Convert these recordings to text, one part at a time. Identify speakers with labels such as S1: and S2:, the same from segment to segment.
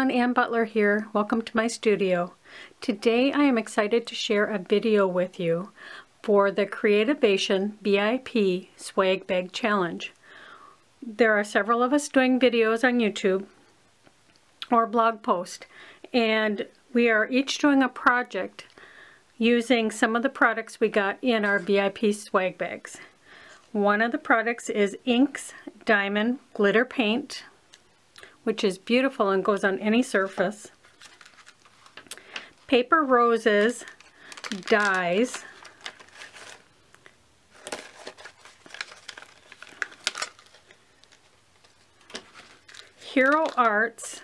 S1: everyone, Ann Butler here. Welcome to my studio. Today I am excited to share a video with you for the Creativation BIP Swag Bag Challenge. There are several of us doing videos on YouTube or blog post, and we are each doing a project using some of the products we got in our BIP swag bags. One of the products is Ink's Diamond Glitter Paint, which is beautiful and goes on any surface. Paper Roses Dies. Hero Arts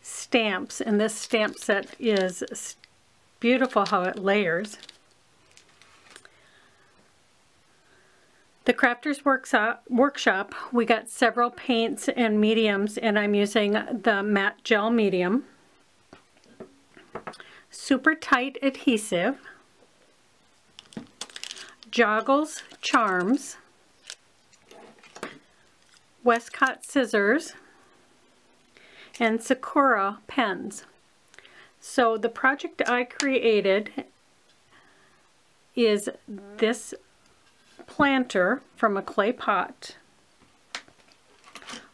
S1: Stamps, and this stamp set is beautiful how it layers. The Crafters Workshop, we got several paints and mediums, and I'm using the matte gel medium. Super Tight Adhesive. Joggles Charms. Westcott Scissors. And Sakura Pens. So the project I created is this planter from a clay pot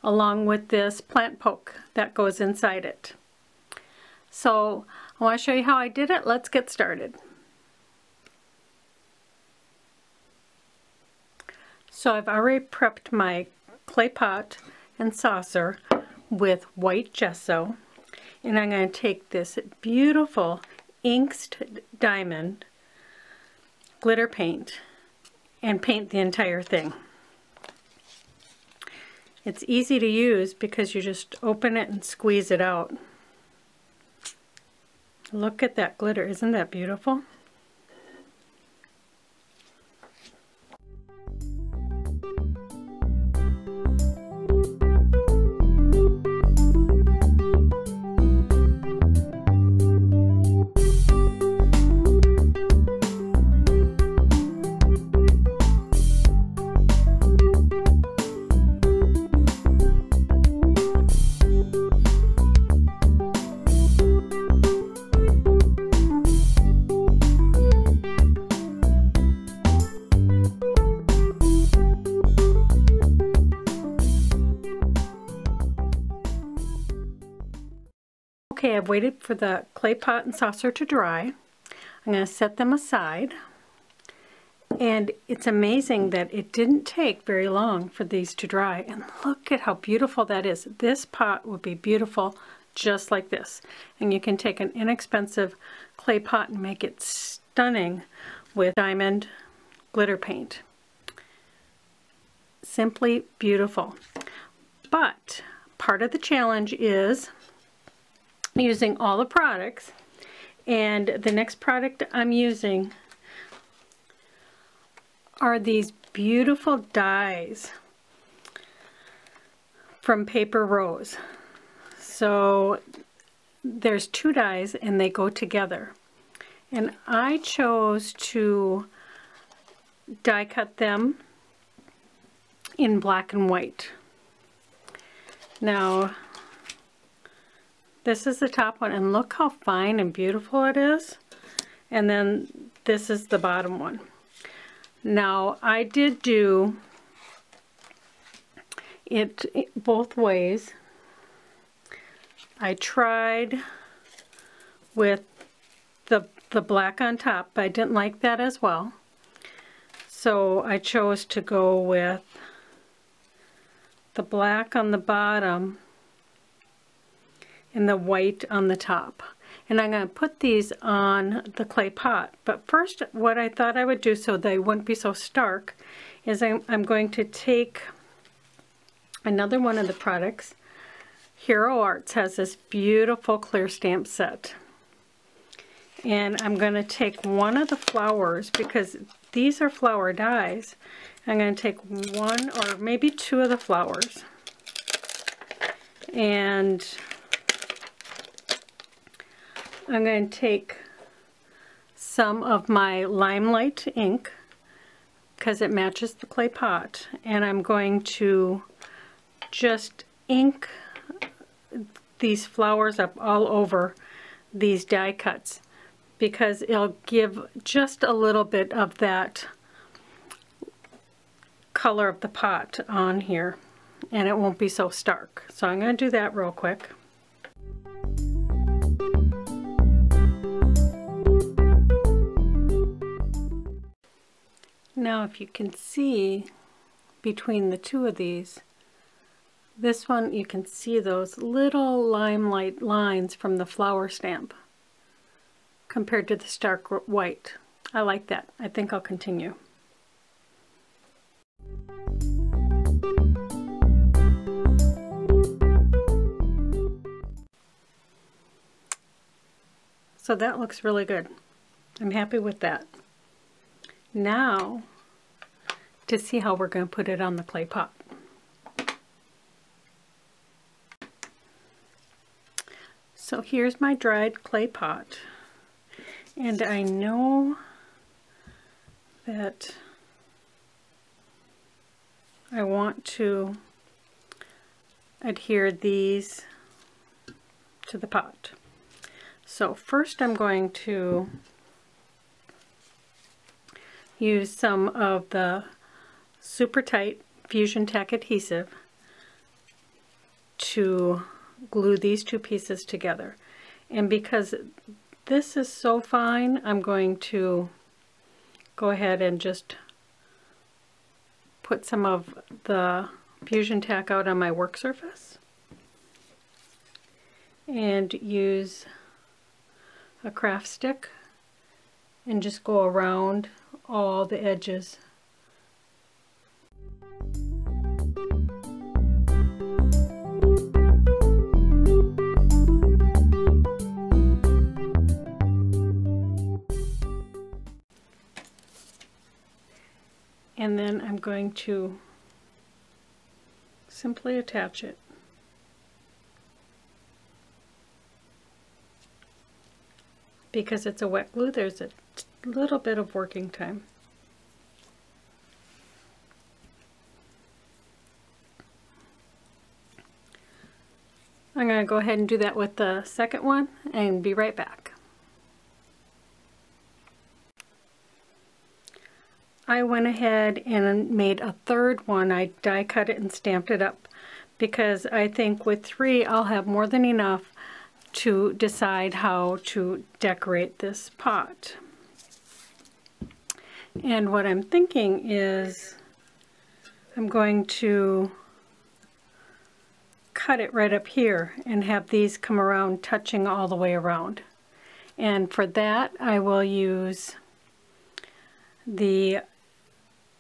S1: along with this plant poke that goes inside it. So I want to show you how I did it. Let's get started. So I've already prepped my clay pot and saucer with white gesso, and I'm going to take this beautiful Ink's Diamond glitter paint and paint the entire thing. It's easy to use because you just open it and squeeze it out. Look at that glitter, isn't that beautiful? Okay, I've waited for the clay pot and saucer to dry. I'm going to set them aside. And it's amazing that it didn't take very long for these to dry. And look at how beautiful that is. This pot would be beautiful just like this. And you can take an inexpensive clay pot and make it stunning with diamond glitter paint. Simply beautiful. But part of the challenge is using all the products, and the next product I'm using are these beautiful dies from Paper Rose. So there's two dies and they go together, and I chose to die cut them in black and white. Now this is the top one, and look how fine and beautiful it is. And then this is the bottom one. Now I did do it both ways. I tried with the black on top, but I didn't like that as well. So I chose to go with the black on the bottom and the white on the top. And I'm going to put these on the clay pot. But first, what I thought I would do so they wouldn't be so stark is I'm going to take another one of the products. Hero Arts has this beautiful clear stamp set. And I'm going to take one of the flowers, because these are flower dies. I'm going to take one or maybe two of the flowers. And I'm going to take some of my Limelight ink because it matches the clay pot, and I'm going to just ink these flowers up all over these die cuts, because it'll give just a little bit of that color of the pot on here, and it won't be so stark. So I'm going to do that real quick. Now if you can see between the two of these, this one you can see those little limelight lines from the flower stamp compared to the stark white. I like that. I think I'll continue. So that looks really good. I'm happy with that. Now, to see how we're going to put it on the clay pot. So here's my dried clay pot, and I know that I want to adhere these to the pot. So first I'm going to use some of the super tight Fusion Tack adhesive to glue these two pieces together. And because this is so fine, I'm going to go ahead and just put some of the Fusion Tack out on my work surface and use a craft stick and just go around all the edges. And then I'm going to simply attach it. Because it's a wet glue, there's a little bit of working time. I'm going to go ahead and do that with the second one and be right back. I went ahead and made a third one. I die cut it and stamped it up because I think with 3 I'll have more than enough to decide how to decorate this pot. And what I'm thinking is I'm going to cut it right up here and have these come around touching all the way around. And for that I will use the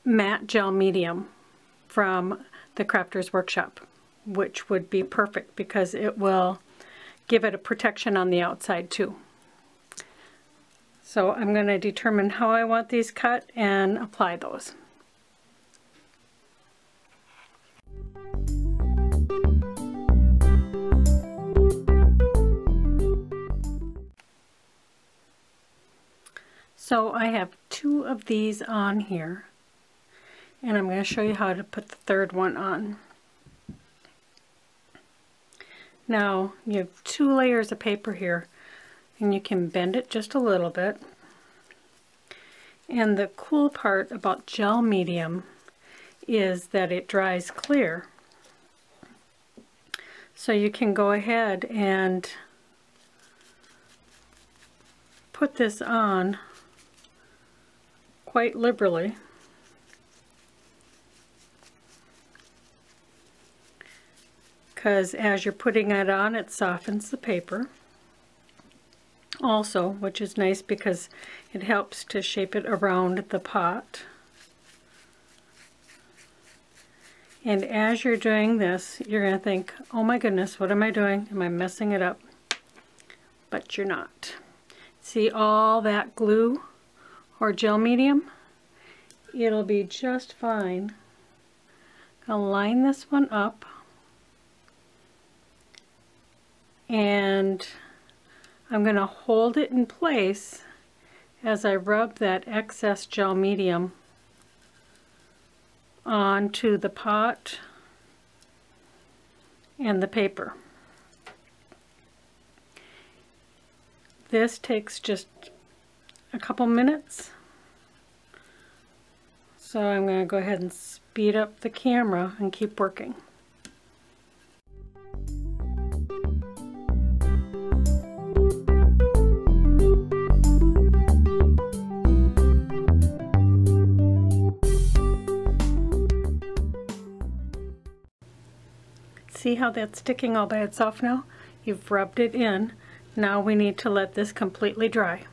S1: matte gel medium from the Crafter's Workshop, which would be perfect because it will give it a protection on the outside too. So I'm going to determine how I want these cut and apply those. So I have 2 of these on here, and I'm going to show you how to put the third one on. Now you have 2 layers of paper here, and you can bend it just a little bit. And the cool part about gel medium is that it dries clear. So you can go ahead and put this on quite liberally. Because as you're putting it on, it softens the paper also, which is nice because it helps to shape it around the pot. And as you're doing this, you're going to think, oh my goodness, what am I doing? Am I messing it up? But you're not. See all that glue or gel medium? It'll be just fine. I'll line this one up. And I'm going to hold it in place as I rub that excess gel medium onto the pot and the paper. This takes just a couple minutes. So I'm going to go ahead and speed up the camera and keep working. See how that's sticking all by itself now? You've rubbed it in. Now we need to let this completely dry.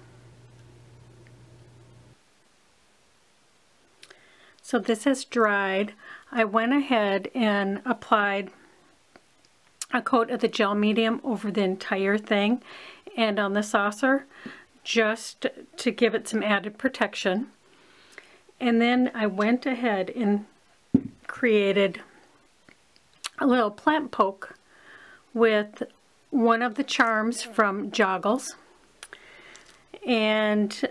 S1: So this has dried. I went ahead and applied a coat of the gel medium over the entire thing and on the saucer just to give it some added protection. And then I went ahead and created a little plant poke with one of the charms from Joggles, and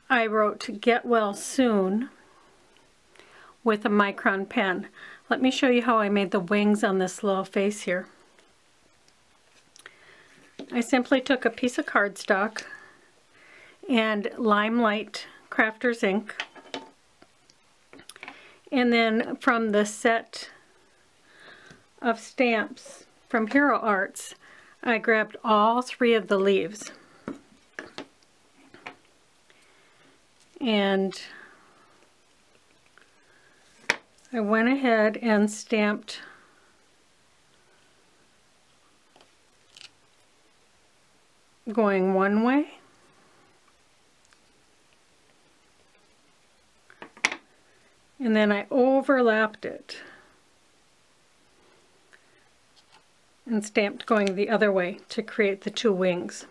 S1: I wrote "Get Well Soon" with a micron pen. Let me show you how I made the wings on this little face here. I simply took a piece of cardstock and Limelight Crafters ink, and then from the set of stamps from Hero Arts, I grabbed all 3 of the leaves and I went ahead and stamped going one way and then I overlapped it and stamped going the other way to create the 2 wings.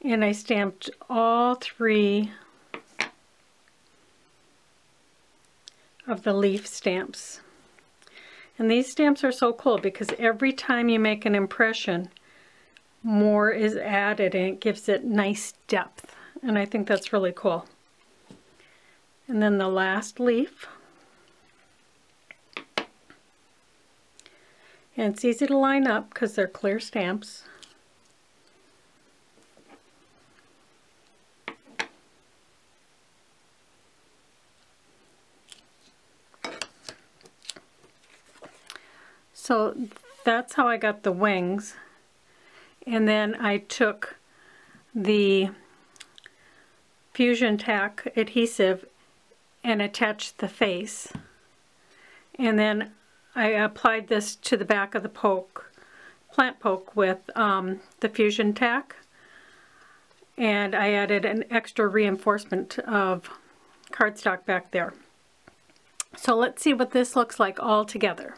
S1: And I stamped all 3 of the leaf stamps. And these stamps are so cool because every time you make an impression, more is added and it gives it nice depth. And I think that's really cool. And then the last leaf. And it's easy to line up because they're clear stamps. So that's how I got the wings. And then I took the Fusion Tack adhesive and attached the face. And then I applied this to the back of the plant poke with the Fusion Tack. And I added an extra reinforcement of cardstock back there. So let's see what this looks like all together.